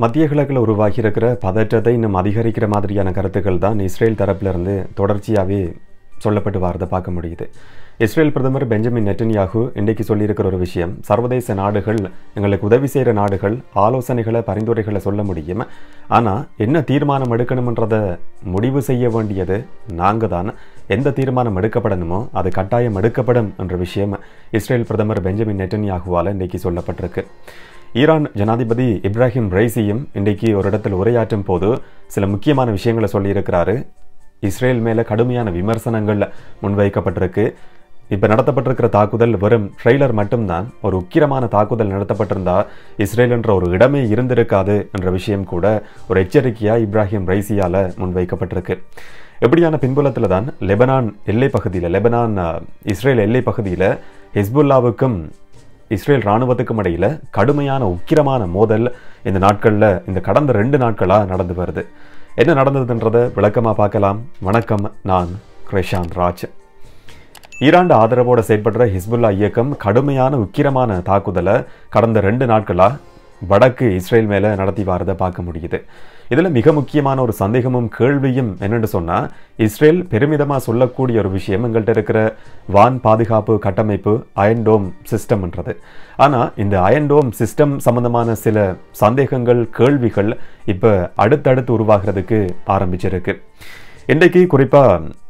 மத்திய கிழக்கில் உருவாகி இருக்கிற பதற்றத்தை இன்னும் அதிகரிக்கிற மாதிரியான கருத்துக்கள் தான் இஸ்ரேல் தரப்பிலிருந்து தொடர்ச்சியாகவே சொல்லப்பட்டு வரதை பார்க்க முடியுது. இஸ்ரேல் பிரதமர் பெஞ்சமின் நெட்டன்யாகு இன்றைக்கு சொல்லியிருக்கிற ஒரு விஷயம், சர்வதேச நாடுகள் எங்களுக்கு உதவி செய்கிற நாடுகள் ஆலோசனைகளை பரிந்துரைகளை சொல்ல முடியும், ஆனால் என்ன தீர்மானம் எடுக்கணும்ன்றதை முடிவு செய்ய வேண்டியது நாங்கள் தான். எந்த தீர்மானம் எடுக்கப்படணுமோ அது கட்டாயம் எடுக்கப்படும் என்ற விஷயம் இஸ்ரேல் பிரதமர் பெஞ்சமின் நெட்டன்யாகுவால் இன்றைக்கு சொல்லப்பட்டிருக்கு. ஈரான் ஜனாதிபதி இப்ராஹிம் ரைசியும் இன்றைக்கு ஒரு இடத்தில் உரையாற்றும் போது சில முக்கியமான விஷயங்களை சொல்லியிருக்கிறாரு. இஸ்ரேல் மேலே கடுமையான விமர்சனங்கள் முன்வைக்கப்பட்டிருக்கு. இப்போ நடத்தப்பட்டிருக்கிற தாக்குதல் வெறும் ட்ரெய்லர் மட்டும்தான். ஒரு உக்கிரமான தாக்குதல் நடத்தப்பட்டிருந்தா இஸ்ரேல் என்ற ஒரு இடமே இருந்திருக்காது என்ற விஷயம் கூட ஒரு எச்சரிக்கையாக இப்ராஹிம் ரைசியால் முன்வைக்கப்பட்டிருக்கு. எப்படியான பின்புலத்தில் தான் லெபனான் எல்லை பகுதியில் இஸ்ரேல் எல்லை பகுதியில் ஹிஸ்புல்லாவுக்கும் இஸ்ரேல் இராணுவத்துக்கும் இடையில் கடுமையான உக்கிரமான மோதல் இந்த கடந்த 2 நாட்களாக நடந்து வருது. என்ன நடந்ததுன்றதை விளக்கமாக பார்க்கலாம். வணக்கம், நான் கிருஷாந்த் ராஜ். ஈரான் ஆதரவோடு செயல்படுற ஹிஸ்புல்லா இயக்கம் கடுமையான உக்கிரமான தாக்குதலை கடந்த 2 நாட்களாக வடக்கு இஸ்ரேல் மேலே நடத்தி வரதை பார்க்க முடியுது. இதில் மிக முக்கியமான ஒரு சந்தேகமும் கேள்வியும் என்னென்னு சொன்னால், இஸ்ரேல் பெருமிதமாக சொல்லக்கூடிய ஒரு விஷயம் எங்கள்கிட்ட இருக்கிற வான் பாதுகாப்பு கட்டமைப்பு அயன் டோம் சிஸ்டம்ன்றது. ஆனால் இந்த அயன் டோம் சிஸ்டம் சம்பந்தமான சில சந்தேகங்கள் கேள்விகள் இப்போ அடுத்தடுத்து உருவாகிறதுக்கு ஆரம்பிச்சிருக்கு. இன்றைக்கு குறிப்பாக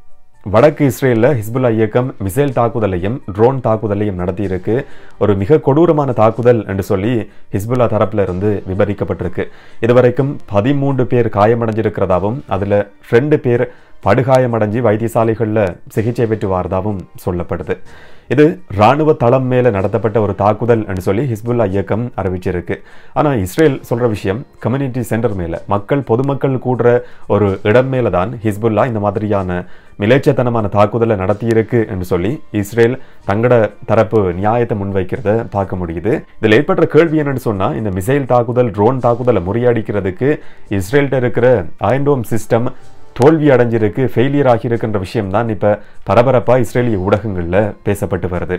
வடக்கு இஸ்ரேலில் ஹிஸ்புல்லா இயக்கம் மிசைல் தாக்குதலையும் ட்ரோன் தாக்குதலையும் நடத்தியிருக்கு. ஒரு மிக கொடூரமான தாக்குதல் என்று சொல்லி ஹிஸ்புல்லா தரப்பில் இருந்து விவரிக்கப்பட்டிருக்கு. இதுவரைக்கும் 13 பேர் காயமடைஞ்சிருக்கிறதாவும் அதில் 2 பேர் படுகாயமடைஞ்சு வைத்தியசாலைகளில் சிகிச்சை பெற்று வரதாகவும் சொல்லப்படுது. இது இராணுவ தளம் மேலே நடத்தப்பட்ட ஒரு தாக்குதல் என்று சொல்லி ஹிஸ்புல்லா இயக்கம் அறிவிச்சிருக்கு. ஆனால் இஸ்ரேல் சொல்கிற விஷயம் கம்யூனிட்டி சென்டர் மேலே, பொதுமக்கள் கூடுற ஒரு இடம் மேலே தான் ஹிஸ்புல்லா இந்த மாதிரியான மிலேச்சத்தனமான தாக்குதலை நடத்தியிருக்கு என்று சொல்லி இஸ்ரேல் தங்களோட தரப்பு நியாயத்தை முன்வைக்கிறத பார்க்க முடியுது. இதில் ஏற்பட்ட கேள்வி என்னன்னு சொன்னால், இந்த மிசைல் தாக்குதல் ட்ரோன் தாக்குதலை முறியடிக்கிறதுக்கு இஸ்ரேல்கிட்ட இருக்கிற அயன் டோம் சிஸ்டம் தோல்வி அடைஞ்சிருக்கு, ஃபெயிலியர் ஆகியிருக்குன்ற விஷயம்தான் இப்போ பரபரப்பாக இஸ்ரேலிய ஊடகங்களில் பேசப்பட்டு வருது.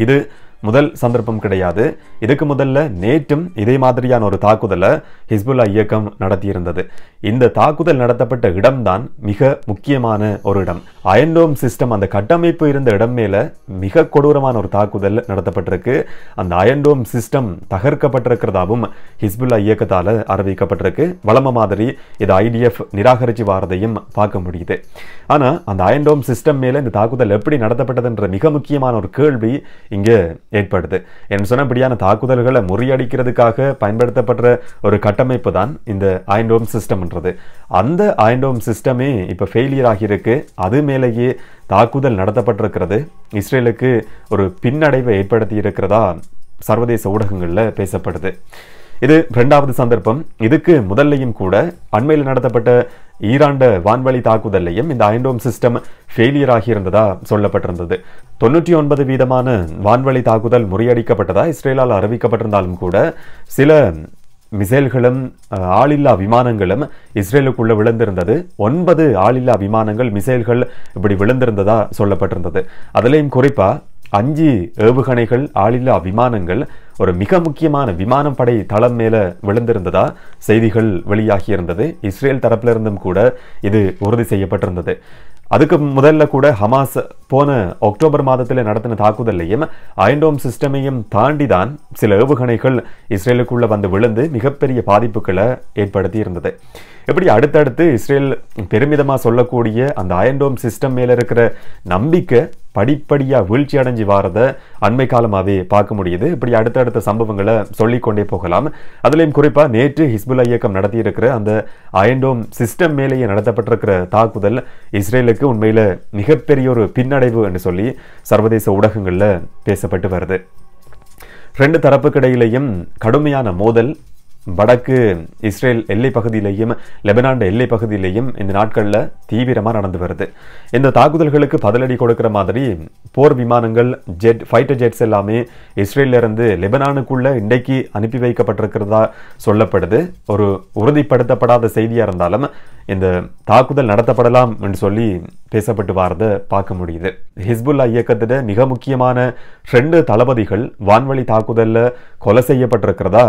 இது முதல் சந்தர்ப்பம் கிடையாது. இதுக்கு முதல்ல நேற்றும் இதே மாதிரியான ஒரு தாக்குதலை ஹிஸ்புல்லா இயக்கம் நடத்தியிருந்தது. இந்த தாக்குதல் நடத்தப்பட்ட இடம்தான் மிக முக்கியமான ஒரு இடம். அயன் டோம் சிஸ்டம் அந்த கட்டமைப்பு இருந்த இடம் மேலே மிக கொடூரமான ஒரு தாக்குதல் நடத்தப்பட்டிருக்கு. அந்த அயன் டோம் சிஸ்டம் தகர்க்கப்பட்டிருக்கிறதாவும் ஹிஸ்புல்லா இயக்கத்தால் அறிவிக்கப்பட்டிருக்கு. வழமை மாதிரி இது IDF நிராகரித்து வாரதையும் பார்க்க முடியுது. ஆனால் அந்த அயன் டோம் சிஸ்டம் மேலே இந்த தாக்குதல் எப்படி நடத்தப்பட்டதுன்ற மிக முக்கியமான ஒரு கேள்வி இங்கே ஏற்படுது. என்று சொன்னபடியான தாக்குதல்களை முறியடிக்கிறதுக்காக பயன்படுத்தப்படுற ஒரு கட்டமைப்பு தான் இந்த அயன் டோம் சிஸ்டம்ன்றது. அந்த அயன் டோம் சிஸ்டமே இப்போ ஃபெயிலியர் ஆகியிருக்கு. அது மேலேயே தாக்குதல் நடத்தப்பட்டிருக்கிறது. இஸ்ரேலுக்கு ஒரு பின்னடைவை ஏற்படுத்தி இருக்கிறதா சர்வதேச ஊடகங்களில் பேசப்படுது. இது 2வது சந்தர்ப்பம். இதுக்கு முதல்லையும் கூட அண்மையில் நடத்தப்பட்ட ஈரான் வான்வழி தாக்குதலையும் இந்த அயன் டோம் சிஸ்டம் ஃபெயிலியர் ஆகியிருந்ததா சொல்லப்பட்டிருந்தது. 99% வான்வழி தாக்குதல் முறியடிக்கப்பட்டதா இஸ்ரேலால் அறிவிக்கப்பட்டிருந்தாலும் கூட சில மிசைல்களும் ஆளில்லா விமானங்களும் இஸ்ரேலுக்குள்ள விழுந்திருந்தது. 9 ஆளில்லா விமானங்கள் மிசைல்கள் இப்படி விழுந்திருந்ததா சொல்லப்பட்டிருந்தது. அதுலேயும் குறிப்பாக 5 ஏவுகணைகள் ஆளில்லா விமானங்கள் ஒரு மிக முக்கியமான விமானம் படை தளம் மேலே விழுந்திருந்ததா செய்திகள் வெளியாகியிருந்தது. இஸ்ரேல் தரப்பிலிருந்தும் கூட இது உறுதி செய்யப்பட்டிருந்தது. அதுக்கு முதல்ல கூட ஹமாஸ் போன அக்டோபர் மாதத்தில் நடத்தின தாக்குதலையும் அயன் டோம் சிஸ்டமையும் தாண்டி தான் சில ஏவுகணைகள் இஸ்ரேலுக்குள்ள வந்து விழுந்து மிகப்பெரிய பாதிப்புகளை ஏற்படுத்தி இருந்தது. எப்படி அடுத்தடுத்து இஸ்ரேல் பெருமிதமாக சொல்லக்கூடிய அந்த அயன் டோம் சிஸ்டம் மேலே இருக்கிற நம்பிக்கை படிப்படியாக வீழ்ச்சி அடைஞ்சு வாரதை அண்மை காலமாகவே பார்க்க முடியுது. இப்படி அடுத்தடுத்த சம்பவங்களை சொல்லிக்கொண்டே போகலாம். அதுலேயும் குறிப்பாக நேற்று ஹிஸ்புல்லா இயக்கம் நடத்தியிருக்கிற அந்த அயன் டோம் சிஸ்டம் மேலேயே நடத்தப்பட்டிருக்கிற தாக்குதல் இஸ்ரேலுக்கு உண்மையில் மிகப்பெரிய ஒரு பின்னடைவு என்று சொல்லி சர்வதேச ஊடகங்களில் பேசப்பட்டு வருது. 2 தரப்புக்கிடையிலையும் கடுமையான மோதல் வடக்கு இஸ்ரேல் எல்லை பகுதியிலையும் லெபனான் எல்லை பகுதியிலையும் இந்த நாட்களில் தீவிரமாக நடந்து வருது. இந்த தாக்குதல்களுக்கு பதிலடி கொடுக்கிற மாதிரி போர் விமானங்கள், ஃபைட்டர் ஜெட்ஸ் எல்லாமே இஸ்ரேலிருந்து லெபனானுக்குள்ள இன்றைக்கு அனுப்பி வைக்கப்பட்டிருக்கிறதா சொல்லப்படுது. ஒரு உறுதிப்படுத்தப்படாத செய்தியாக இருந்தாலும் இந்த தாக்குதல் நடத்தப்படலாம் என்று சொல்லி பேசப்பட்டு வரதை பார்க்க முடியுது. ஹிஸ்புல்லா இயக்கத்திட மிக முக்கியமான 2 தளபதிகள் வான்வழி தாக்குதலில் கொலை செய்யப்பட்டிருக்கிறதா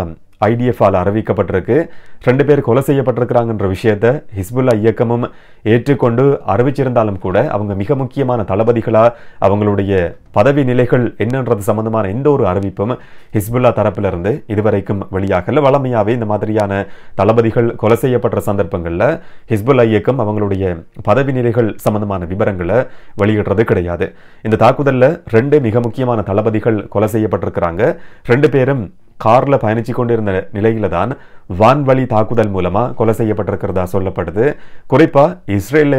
ஐடிஎஃப்-ஆல் அறிவிக்கப்பட்டிருக்கு. 2 பேர் கொலை செய்யப்பட்டிருக்கிறாங்கன்ற விஷயத்தை ஹிஸ்புல்லா இயக்கமும் ஏற்றுக்கொண்டு அறிவிச்சிருந்தாலும் கூட அவங்க மிக முக்கியமான தளபதிகளா அவங்களுடைய பதவி நிலைகள் என்னன்றது சம்பந்தமான எந்த ஒரு அறிவிப்பும் ஹிஸ்புல்லா தரப்பிலிருந்து இதுவரைக்கும் வெளியாகல. வளமையாவே இந்த மாதிரியான தளபதிகள் கொலை செய்யப்பட்ட சந்தர்ப்பங்களில் ஹிஸ்புல்லா இயக்கம் அவங்களுடைய பதவி நிலைகள் சம்பந்தமான விவரங்களை வெளியிடுறது கிடையாது. இந்த தாக்குதல்ல 2 மிக முக்கியமான தளபதிகள் கொலை செய்யப்பட்டிருக்கிறாங்க. 2 பேரும் கார்ல பயணிச்சு கொண்டிருந்த நிலையில தான் வான்வழி தாக்குதல் மூலமா கொலை செய்யப்பட்டிருக்கிறதா சொல்லப்படுது. குறிப்பா இஸ்ரேல்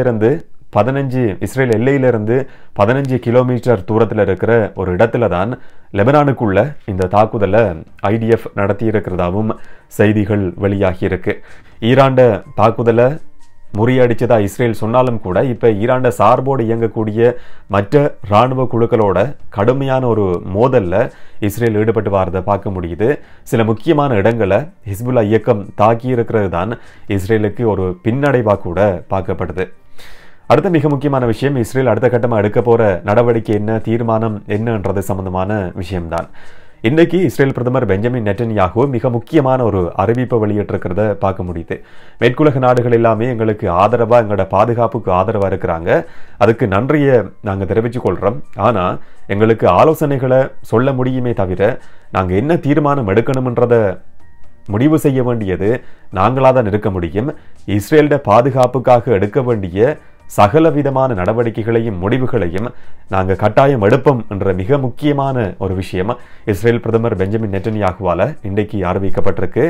எல்லையிலிருந்து 15 கிலோமீட்டர் தூரத்தில் இருக்கிற ஒரு இடத்துல தான் லெபனானுக்குள்ள இந்த தாக்குதலை ஐடிஎஃப் நடத்தி இருக்கிறதாவும் செய்திகள் வெளியாகி இருக்கு. ஈரான் தாக்குதலை முறியடிச்சதா இஸ்ரேல் சொன்னாலும் கூட இப்ப ஈரான் சார்போடு இயங்கக்கூடிய மற்ற இராணுவ குழுக்களோட கடுமையான ஒரு மோதல்ல இஸ்ரேல் ஈடுபட்டு வரதை பார்க்க முடியுது. சில முக்கியமான இடங்களை ஹிஸ்புல்லா இயக்கம் தாக்கி இருக்கிறது தான் இஸ்ரேலுக்கு ஒரு பின்னடைவா கூட பார்க்கப்படுது. அடுத்த மிக முக்கியமான விஷயம், இஸ்ரேல் அடுத்த கட்டமாக எடுக்க போற நடவடிக்கை என்ன, தீர்மானம் என்னன்றது சம்பந்தமான விஷயம்தான். இன்றைக்கு இஸ்ரேல் பிரதமர் பெஞ்சமின் நெட்டன்யாகு மிக முக்கியமான ஒரு அறிவிப்பை வெளியிட்டிருக்கிறத பார்க்க முடியுது. மேற்குலக நாடுகள் எல்லாமே எங்களுக்கு ஆதரவா, எங்களோட பாதுகாப்புக்கு ஆதரவா இருக்கிறாங்க, அதுக்கு நன்றியை நாங்கள் தெரிவித்துக் கொள்றோம். ஆனா எங்களுக்கு ஆலோசனைகளை சொல்ல முடியுமே தவிர நாங்க என்ன தீர்மானம் எடுக்கணும்ன்றத முடிவு செய்ய வேண்டியது நாங்களாக தான் இருக்க முடியும். இஸ்ரேலோட பாதுகாப்புக்காக எடுக்க வேண்டிய சகல விதமான நடவடிக்கைகளையும் முடிவுகளையும் நாங்கள் கட்டாயம் எடுப்போம் என்ற மிக முக்கியமான ஒரு விஷயம் இஸ்ரேல் பிரதமர் பெஞ்சமின் நெட்டன்யாகுவால இன்றைக்கு அறிவிக்கப்பட்டிருக்கு.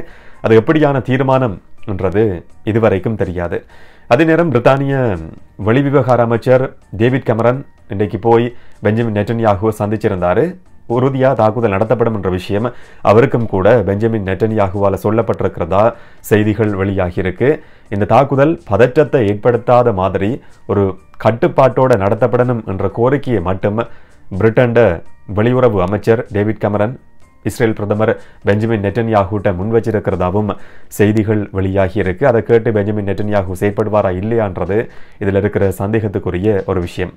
அது எப்படியான தீர்மானம் என்றது இதுவரைக்கும் தெரியாது. அதே நேரம் பிரித்தானிய வெளிவிவகார அமைச்சர் டேவிட் கெமரன் இன்றைக்கு போய் பெஞ்சமின் நெட்டன்யாகுவை சந்திச்சிருந்தாரு. உறுதியா தாக்குதல் நடத்தப்படும் என்ற விஷயம் அவருக்கும் கூட பெஞ்சமின் நெட்டன்யாகுவால சொல்லப்பட்டிருக்கிறதா செய்திகள் வெளியாகி இருக்கு. இந்த தாக்குதல் பதற்றத்தை ஏற்படுத்தாத மாதிரி ஒரு கட்டுப்பாட்டோட நடத்தப்படணும் என்ற கோரிக்கையை மட்டும் பிரிட்டன்ட வெளியுறவு அமைச்சர் டேவிட் கெமரன் இஸ்ரேல் பிரதமர் பெஞ்சமின் நெட்டன்யாகுட்ட முன் வச்சிருக்கிறதாவும் செய்திகள் வெளியாகி இருக்கு. அதை கேட்டு பெஞ்சமின் நெட்டன்யாகு செயற்படுவாரா இல்லையான்றது இதில் இருக்கிற சந்தேகத்துக்குரிய ஒரு விஷயம்.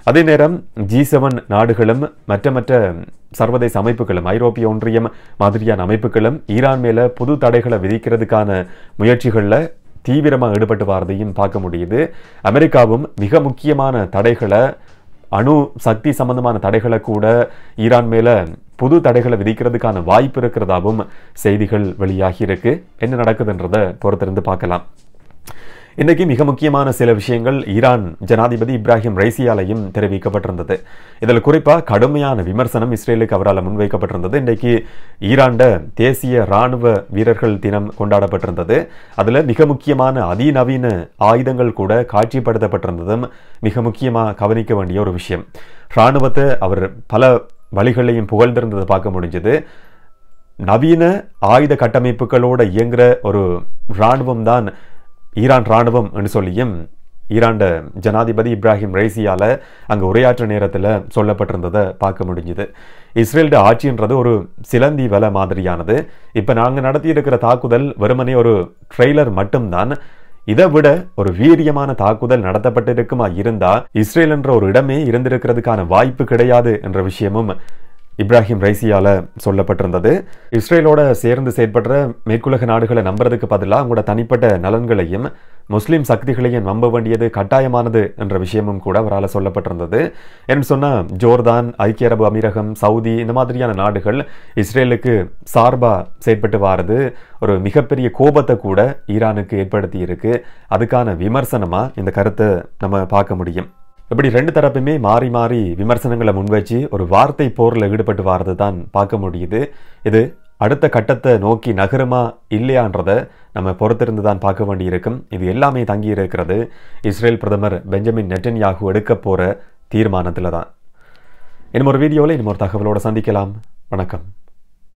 அதே நேரம் G7 நாடுகளும் மற்ற சர்வதேச அமைப்புகளும் ஐரோப்பிய ஒன்றியம் மாதிரியான அமைப்புகளும் ஈரான் மேல புது தடைகளை விதிக்கிறதுக்கான முயற்சிகளில் தீவிரமாக ஈடுபட்டு வரதையும் பார்க்க முடியுது. அமெரிக்காவும் மிக முக்கியமான தடைகளை, அணு சக்தி சம்பந்தமான தடைகளை கூட ஈரான் மேல புது தடைகளை விதிக்கிறதுக்கான வாய்ப்பு இருக்கிறதாவும் செய்திகள் வெளியாகி இருக்கு. என்ன நடக்குதுன்றதை பொறுத்திருந்து பார்க்கலாம். இன்னைக்கு மிக முக்கியமான சில விஷயங்கள் ஈரான் ஜனாதிபதி இப்ராஹிம் ரைசியாலையும் தெரிவிக்கப்பட்டிருந்தது. இதில் குறிப்பாக கடுமையான விமர்சனம் இஸ்ரேலுக்கு அவரால் முன்வைக்கப்பட்டிருந்தது. இன்றைக்கு ஈரான்ட தேசிய இராணுவ வீரர்கள் தினம் கொண்டாடப்பட்டிருந்தது. அதில் மிக முக்கியமான அதிநவீன ஆயுதங்கள் கூட காட்சிப்படுத்தப்பட்டிருந்ததும் மிக முக்கியமாக கவனிக்க வேண்டிய ஒரு விஷயம். இராணுவத்தை அவர் பல வழிகளையும் புகழ்ந்திருந்ததை பார்க்க முடிஞ்சது. நவீன ஆயுத கட்டமைப்புகளோட இயங்குற ஒரு இராணுவம் தான் ஈரான் இராணுவம் என்று சொல்லியும் ஈரான் ஜனாதிபதி இப்ராஹிம் ரைசியால அங்கே உரையாற்ற நேரத்தில் சொல்லப்பட்டிருந்ததை பார்க்க முடிஞ்சுது. இஸ்ரேலோட ஆட்சின்றது ஒரு சிலந்தி வலை மாதிரியானது. இப்போ நாங்கள் நடத்தி இருக்கிற தாக்குதல் வெறுமனே ஒரு ட்ரெய்லர் மட்டும்தான். இதை விட ஒரு வீரியமான தாக்குதல் நடத்தப்பட்டிருக்குமா இருந்தா இஸ்ரேல் என்ற ஒரு இடமே இருந்திருக்கிறதுக்கான வாய்ப்பு கிடையாது என்ற விஷயமும் இப்ராஹிம் ரைசியால சொல்லப்பட்டிருந்தது. இஸ்ரேலோட சேர்ந்து செயற்படுற மேற்குலக நாடுகளை நம்புறதுக்கு பதிலாக அவங்களோட தனிப்பட்ட நலன்களையும் முஸ்லிம் சக்திகளையும் நம்ப வேண்டியது கட்டாயமானது என்ற விஷயமும் கூட அவரால் சொல்லப்பட்டிருந்தது. என்று சொன்னால் ஜோர்தான், ஐக்கிய அரபு அமீரகம், சவுதி இந்த மாதிரியான நாடுகள் இஸ்ரேலுக்கு சார்பா செயற்பட்டு வாரது ஒரு மிகப்பெரிய கோபத்தை கூட ஈரானுக்கு ஏற்படுத்தி இருக்கு. அதுக்கான விமர்சனமா இந்த கருத்தை நம்ம பார்க்க முடியும். இப்படி 2 தரப்புமே மாறி மாறி விமர்சனங்களை முன்வச்சு ஒரு வார்த்தை போரில் ஈடுபட்டு வாரது தான் பார்க்க முடியுது. இது அடுத்த கட்டத்தை நோக்கி நகருமா இல்லையான்றதை நம்ம பொறுத்திருந்து தான் பார்க்க வேண்டியிருக்கும். இது எல்லாமே தங்கி இருக்கிறது இஸ்ரேல் பிரதமர் பெஞ்சமின் நெட்டன்யாகு எடுக்க போற தீர்மானத்தில் தான். இன்னும் ஒரு வீடியோவில் இன்னும் ஒரு தகவலோடு சந்திக்கலாம். வணக்கம்.